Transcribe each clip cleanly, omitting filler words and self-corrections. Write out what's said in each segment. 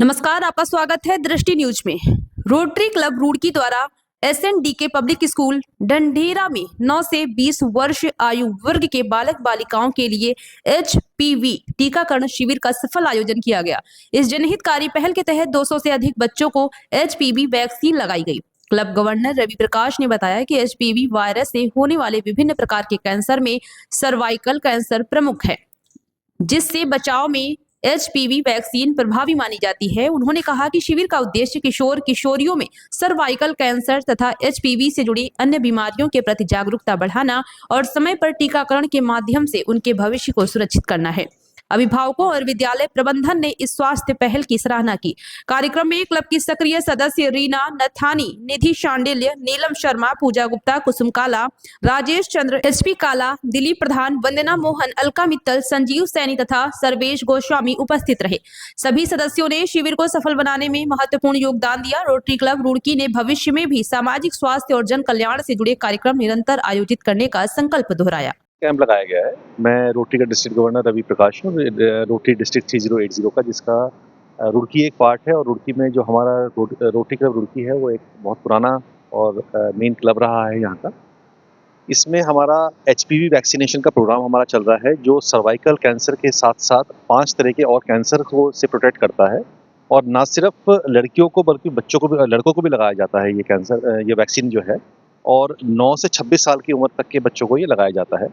नमस्कार, आपका स्वागत है दृष्टि न्यूज में। रोटरी क्लब रुड़की द्वारा एसएनडीके पब्लिक स्कूल ढंढेरा में 9 से 20 वर्ष आयु वर्ग के बालक बालिकाओं के लिए एचपीवी टीकाकरण शिविर का सफल आयोजन किया गया। इस जनहितकारी पहल के तहत 200 से अधिक बच्चों को एचपीवी वैक्सीन लगाई गई। क्लब गवर्नर रवि प्रकाश ने बताया कि एचपीवी वायरस से होने वाले विभिन्न प्रकार के कैंसर में सर्वाइकल कैंसर प्रमुख है, जिससे बचाव में एचपीवी वैक्सीन प्रभावी मानी जाती है। उन्होंने कहा कि शिविर का उद्देश्य किशोर किशोरियों में सर्वाइकल कैंसर तथा एचपीवी से जुड़ी अन्य बीमारियों के प्रति जागरूकता बढ़ाना और समय पर टीकाकरण के माध्यम से उनके भविष्य को सुरक्षित करना है। अभिभावकों और विद्यालय प्रबंधन ने इस स्वास्थ्य पहल की सराहना की। कार्यक्रम में क्लब की सक्रिय सदस्य रीना नथानी, निधि शांडिल्य, नीलम शर्मा, पूजा गुप्ता, कुसुम काला, राजेश चंद्र, एसपी काला, दिलीप प्रधान, वंदना मोहन, अलका मित्तल, संजीव सैनी तथा सर्वेश गोस्वामी उपस्थित रहे। सभी सदस्यों ने शिविर को सफल बनाने में महत्वपूर्ण योगदान दिया। रोटरी क्लब रुड़की ने भविष्य में भी सामाजिक स्वास्थ्य और जन कल्याण से जुड़े कार्यक्रम निरंतर आयोजित करने का संकल्प दोहराया। कैंप लगाया गया है। मैं रोटरी का डिस्ट्रिक्ट गवर्नर रवि प्रकाश हूँ, रोटरी डिस्ट्रिक्ट 3080 का, जिसका रुड़की एक पार्ट है। और रुड़की में जो हमारा रोटरी क्लब रुड़की है वो एक बहुत पुराना और मेन क्लब रहा है यहाँ का। इसमें हमारा एचपीवी वैक्सीनेशन का प्रोग्राम हमारा चल रहा है, जो सर्वाइकल कैंसर के साथ साथ 5 तरह के और कैंसर को से प्रोटेक्ट करता है। और ना सिर्फ लड़कियों को बल्कि बच्चों को भी, लड़कों को भी लगाया जाता है ये वैक्सीन जो है। और 9 से 26 साल की उम्र तक के बच्चों को ये लगाया जाता है।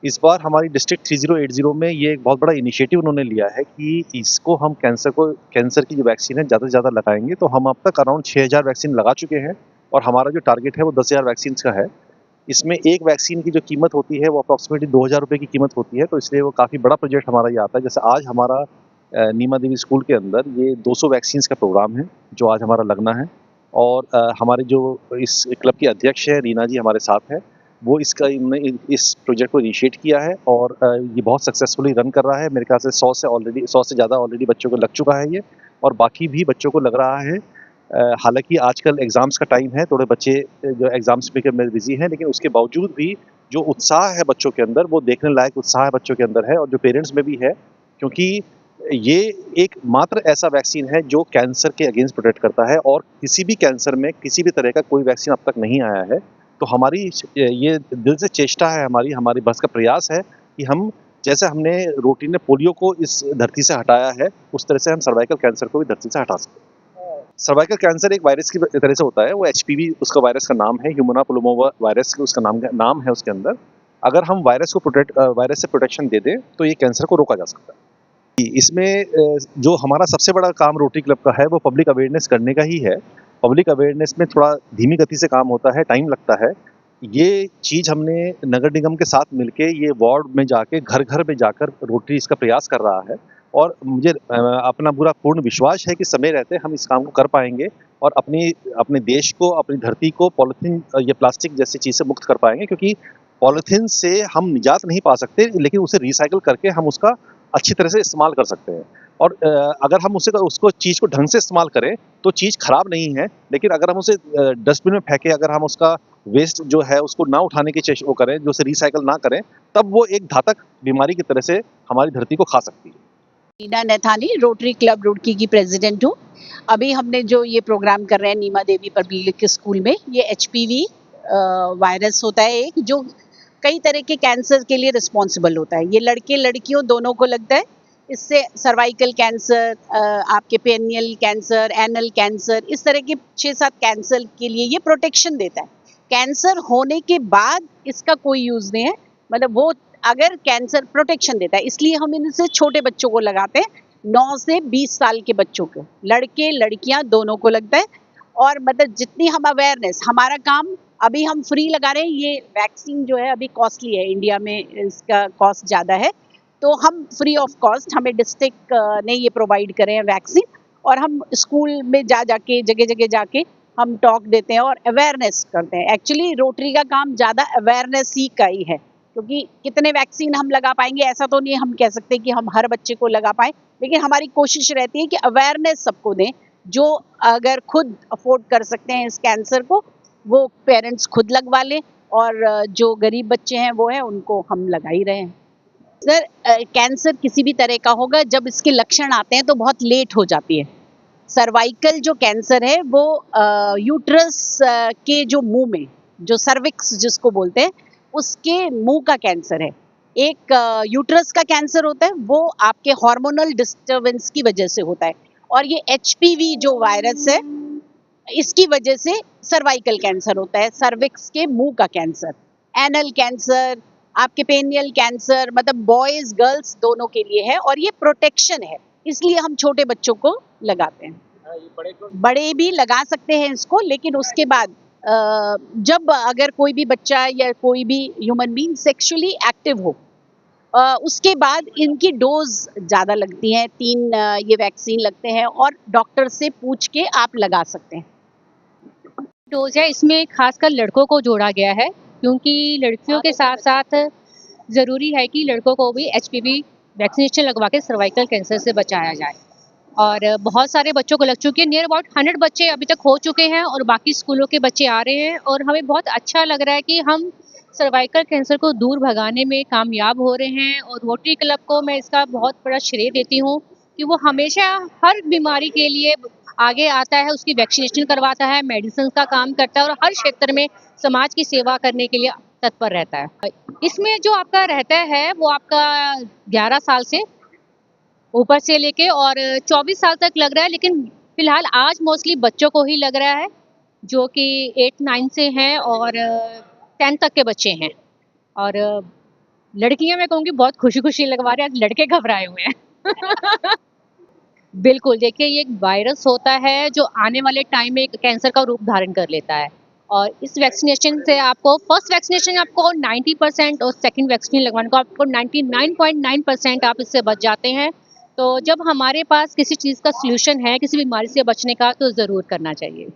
इस बार हमारी डिस्ट्रिक्ट 3080 में ये एक बहुत बड़ा इनिशिएटिव उन्होंने लिया है कि इसको हम कैंसर की जो वैक्सीन है ज़्यादा से ज़्यादा लगाएंगे। तो हम अब तक अराउंड 6000 वैक्सीन लगा चुके हैं और हमारा जो टारगेट है वो 10,000 वैक्सीन का है। इसमें एक वैक्सीन की जो कीमत होती है वो अप्रॉक्सीमेटली 2000 रुपये की कीमत होती है। तो इसलिए वो काफ़ी बड़ा प्रोजेक्ट हमारा ये आता है। जैसे आज हमारा नीमा देवी स्कूल के अंदर ये 200 वैक्सीन का प्रोग्राम है जो आज हमारा लगना है। और हमारे जो इस क्लब के अध्यक्ष हैं रीना जी हमारे साथ हैं, वो इन्होंने इस प्रोजेक्ट को इनिशिएट किया है और ये बहुत सक्सेसफुली रन कर रहा है। मेरे ख्याल से 100 से ज़्यादा ऑलरेडी बच्चों को लग चुका है ये, और बाकी भी बच्चों को लग रहा है। हालांकि आजकल एग्ज़ाम्स का टाइम है, थोड़े बच्चे जो एग्ज़ाम्स में बिजी हैं, लेकिन उसके बावजूद भी जो उत्साह है बच्चों के अंदर, वो देखने लायक उत्साह बच्चों के अंदर है और जो पेरेंट्स में भी है। क्योंकि ये एक मात्र ऐसा वैक्सीन है जो कैंसर के अगेंस्ट प्रोटेक्ट करता है, और किसी भी कैंसर में किसी भी तरह का कोई वैक्सीन अब तक नहीं आया है। तो हमारी ये दिल से चेष्टा है, हमारी बस का प्रयास है कि हम, जैसे हमने रोटरी ने पोलियो को इस धरती से हटाया है, उस तरह से हम सर्वाइकल कैंसर को भी धरती से हटा सकते हैं। सर्वाइकल कैंसर एक वायरस की तरह से होता है, वो एचपीवी उसका वायरस का नाम है, ह्यूमन पैपिलोमा वायरस उसका नाम है उसके अंदर। अगर हम वायरस से प्रोटेक्शन दे दें तो ये कैंसर को रोका जा सकता है। इसमें जो हमारा सबसे बड़ा काम रोटरी क्लब का है वो पब्लिक अवेयरनेस करने का ही है। पब्लिक अवेयरनेस में थोड़ा धीमी गति से काम होता है, टाइम लगता है। ये चीज़ हमने नगर निगम के साथ मिलके ये वार्ड में जाके घर घर में जाकर रोटरी इसका प्रयास कर रहा है। और मुझे अपना पूरा पूर्ण विश्वास है कि समय रहते हम इस काम को कर पाएंगे और अपने देश को, अपनी धरती को पॉलीथीन या प्लास्टिक जैसी चीज़ से मुक्त कर पाएंगे। क्योंकि पॉलीथीन से हम निजात नहीं पा सकते, लेकिन उसे रिसाइकिल करके हम उसका अच्छी तरह से इस्तेमाल कर सकते हैं। और अगर हम उसको चीज़ को ढंग से इस्तेमाल करें तो चीज़ खराब नहीं है, लेकिन अगर हम उसे डस्टबिन में फेंकें, अगर हम उसका वेस्ट जो है उसको ना उठाने की वो करें, जो उसे रिसाइकिल ना करें, तब वो एक घातक बीमारी की तरह से हमारी धरती को खा सकती है। रीना नथानी, रोटरी क्लब रुड़की की प्रेसिडेंट हूँ। अभी हमने जो ये प्रोग्राम कर रहे हैं नीमा देवी पब्लिक स्कूल में, ये एचपीवी वायरस होता है एक, जो कई तरह के कैंसर के लिए रिस्पॉन्सिबल होता है। ये लड़के लड़कियों दोनों को लगता है। इससे सर्वाइकल कैंसर, आपके पेनियल कैंसर, एनल कैंसर, इस तरह के 6-7 कैंसर के लिए ये प्रोटेक्शन देता है। कैंसर होने के बाद इसका कोई यूज़ नहीं है, मतलब वो अगर कैंसर प्रोटेक्शन देता है, इसलिए हम इनसे छोटे बच्चों को लगाते हैं, 9 से 20 साल के बच्चों को, लड़के लड़कियां दोनों को लगता है। और मतलब जितनी हम अवेयरनेस, हमारा काम अभी हम फ्री लगा रहे हैं। ये वैक्सीन जो है अभी कॉस्टली है, इंडिया में इसका कॉस्ट ज़्यादा है, तो हम फ्री ऑफ कॉस्ट, हमें डिस्ट्रिक्ट ने ये प्रोवाइड करे हैं वैक्सीन। और हम स्कूल में जाके जगह जगह जाके हम टॉक देते हैं और अवेयरनेस करते हैं। एक्चुअली रोटरी का काम ज़्यादा अवेयरनेस ही का ही है, क्योंकि कितने वैक्सीन हम लगा पाएंगे ऐसा तो नहीं हम कह सकते कि हम हर बच्चे को लगा पाएँ, लेकिन हमारी कोशिश रहती है कि अवेयरनेस सबको दें। जो अगर खुद अफोर्ड कर सकते हैं इस कैंसर को, वो पेरेंट्स खुद लगवा लें, और जो गरीब बच्चे हैं वो हैं, उनको हम लगा ही रहे हैं। सर, कैंसर किसी भी तरह का होगा, जब इसके लक्षण आते हैं तो बहुत लेट हो जाती है। सर्वाइकल जो कैंसर है वो यूट्रस के जो मुंह में, जो सर्विक्स जिसको बोलते हैं, उसके मुंह का कैंसर है। एक यूट्रस का कैंसर होता है, वो आपके हार्मोनल डिस्टरबेंस की वजह से होता है, और ये एचपीवी जो वायरस है, इसकी वजह से सर्वाइकल कैंसर होता है, सर्विक्स के मुंह का कैंसर। एनल कैंसर, आपके पेनियल कैंसर, मतलब बॉयज गर्ल्स दोनों के लिए है, और ये प्रोटेक्शन है, इसलिए हम छोटे बच्चों को लगाते हैं। बड़े भी लगा सकते हैं इसको, लेकिन उसके बाद जब अगर कोई भी बच्चा या कोई भी ह्यूमन बीइंग सेक्सुअली एक्टिव हो, उसके बाद इनकी डोज ज़्यादा लगती हैं, 3 ये वैक्सीन लगते हैं, और डॉक्टर से पूछ के आप लगा सकते हैं। डोज है, इसमें खासकर लड़कों को जोड़ा गया है, क्योंकि लड़कियों के साथ साथ ज़रूरी है कि लड़कों को भी एचपीवी वैक्सीनेशन लगवा के सर्वाइकल कैंसर से बचाया जाए। और बहुत सारे बच्चों को लग चुकी है, नियर अबाउट 100 बच्चे अभी तक हो चुके हैं, और बाकी स्कूलों के बच्चे आ रहे हैं, और हमें बहुत अच्छा लग रहा है कि हम सर्वाइकल कैंसर को दूर भगाने में कामयाब हो रहे हैं। और रोटरी क्लब को मैं इसका बहुत बड़ा श्रेय देती हूँ कि वो हमेशा हर बीमारी के लिए आगे आता है, उसकी वैक्सीनेशन करवाता है, मेडिसिन का काम करता है, और हर क्षेत्र में समाज की सेवा करने के लिए तत्पर रहता है। इसमें जो आपका रहता है वो आपका 11 साल से ऊपर से लेके और 24 साल तक लग रहा है, लेकिन फिलहाल आज मोस्टली बच्चों को ही लग रहा है, जो कि 8-9 से हैं और 10 तक के बच्चे हैं। और लड़कियां मैं कहूँगी बहुत खुशी-खुशी लगवा रहे हैं, आज लड़के घबराए हुए हैं। बिल्कुल, देखिए ये एक वायरस होता है जो आने वाले टाइम में एक कैंसर का रूप धारण कर लेता है, और इस वैक्सीनेशन से आपको फर्स्ट वैक्सीनेशन आपको 90% और सेकंड वैक्सीन लगवाने को आपको 99.9% आप इससे बच जाते हैं। तो जब हमारे पास किसी चीज़ का सॉल्यूशन है, किसी बीमारी से बचने का, तो ज़रूर करना चाहिए।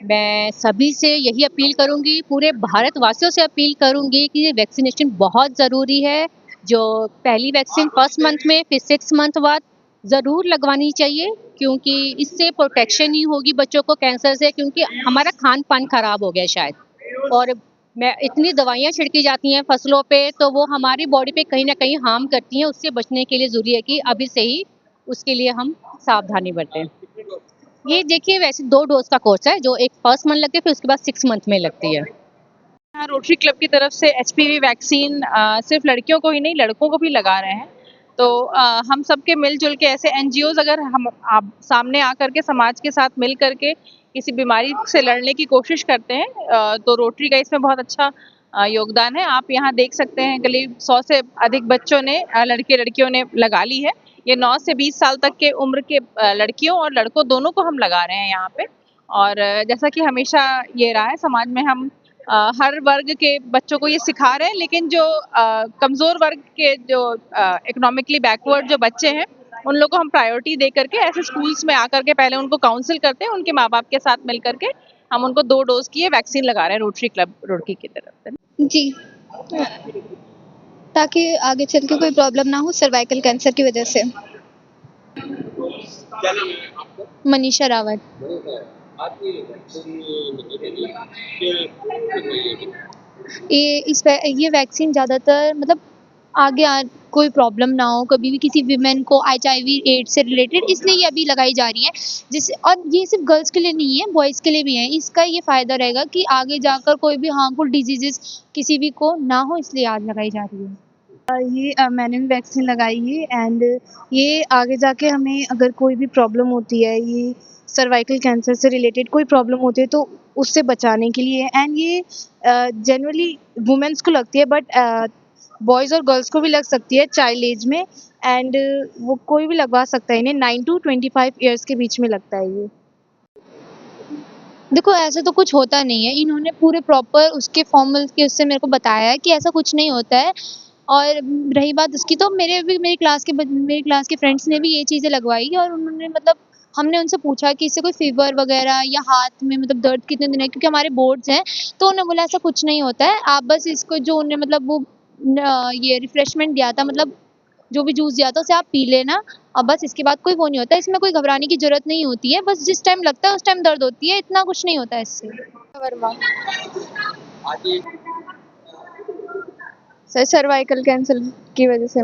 मैं सभी से यही अपील करूँगी, पूरे भारतवासियों से अपील करूँगी कि ये वैक्सीनेशन बहुत ज़रूरी है। जो पहली वैक्सीन फर्स्ट मंथ में, फिर 6 मंथ बाद ज़रूर लगवानी चाहिए, क्योंकि इससे प्रोटेक्शन ही होगी बच्चों को कैंसर से, क्योंकि हमारा खान-पान खराब हो गया शायद। और मैं इतनी दवाइयाँ छिड़की जाती हैं फसलों पे, तो वो हमारी बॉडी पे कहीं न कहीं हार्म करती हैं। उससे बचने के लिए ज़रूरी है कि अभी से ही उसके लिए हम सावधानी बरतें। ये देखिए वैसे 2 डोज़ का कोर्स है, जो एक फर्स्ट मंथ लगती है, फिर उसके बाद 6 मंथ में लगती है। हाँ, रोटरी क्लब की तरफ से एचपीवी वैक्सीन सिर्फ लड़कियों को ही नहीं, लड़कों को भी लगा रहे हैं। तो हम सबके मिलजुल के ऐसे एनजीओज अगर हम आप सामने आकर के समाज के साथ मिल करके किसी बीमारी से लड़ने की कोशिश करते हैं, तो रोटरी का इसमें बहुत अच्छा योगदान है। आप यहाँ देख सकते हैं करीब 100 से अधिक बच्चों ने, लड़के लड़कियों ने लगा ली है। ये 9 से 20 साल तक के उम्र के लड़कियों और लड़कों दोनों को हम लगा रहे हैं यहाँ पे। और जैसा कि हमेशा ये रहा है समाज में, हम हर वर्ग के बच्चों को ये सिखा रहे हैं, लेकिन जो कमज़ोर वर्ग के, जो इकोनॉमिकली बैकवर्ड जो बच्चे हैं, उन लोगों को हम प्रायोरिटी दे करके ऐसे स्कूल्स में आकर के पहले उनको काउंसिल करते हैं, उनके माँ बाप के साथ मिल करके हम उनको 2 डोज की ये वैक्सीन लगा रहे हैं रोटरी क्लब रुड़की की तरफ से। जी, ताकि आगे चल के कोई प्रॉब्लम ना हो सर्वाइकल कैंसर की वजह से। मनीषा रावत। ये वैक्सीन ज़्यादातर मतलब आगे कोई प्रॉब्लम ना हो, कभी भी किसी विमेन को एचआईवी एड्स से रिलेटेड, इसलिए ये अभी लगाई जा रही है। जिससे, और ये सिर्फ गर्ल्स के लिए नहीं है, बॉयज़ के लिए भी है। इसका ये फ़ायदा रहेगा कि आगे जाकर कोई भी हार्मफुल डिजीज़ेज़ किसी भी को ना हो, इसलिए आज लगाई जा रही है। ये मैंने भी वैक्सीन लगाई है, एंड ये आगे जाके हमें अगर कोई भी प्रॉब्लम होती है, ये सर्वाइकल कैंसर से रिलेटेड कोई प्रॉब्लम होती है, तो उससे बचाने के लिए। एंड ये जनरली वुमेन्स को लगती है, बट बॉयज़ और गर्ल्स को भी लग सकती है चाइल्ड एज में, एंड वो कोई भी लगवा सकता है। इन्हें 9 to 25 ईयर्स के बीच में लगता है ये। देखो ऐसा तो कुछ होता नहीं है, इन्होंने पूरे प्रॉपर उसके फॉर्मल के उससे मेरे को बताया है कि ऐसा कुछ नहीं होता है। और रही बात उसकी, तो मेरी क्लास के फ्रेंड्स ने भी ये चीज़ें लगवाई, और उन्होंने मतलब हमने उनसे पूछा कि इससे कोई फ़ीवर वगैरह या हाथ में मतलब दर्द कितने दिन है, क्योंकि हमारे बोर्ड्स हैं, तो उन्होंने बोला ऐसा कुछ नहीं होता है। आप बस इसको, जो उन्होंने मतलब वो ये रिफ्रेशमेंट दिया था, मतलब जो भी जूस दिया था उसे आप पी लेना, और बस इसके बाद कोई वो नहीं होता है। इसमें कोई घबराने की ज़रूरत नहीं होती है, बस जिस टाइम लगता है उस टाइम दर्द होती है, इतना कुछ नहीं होता है इससे। वर्मा। सर सर्वाइकल कैंसर की वजह से।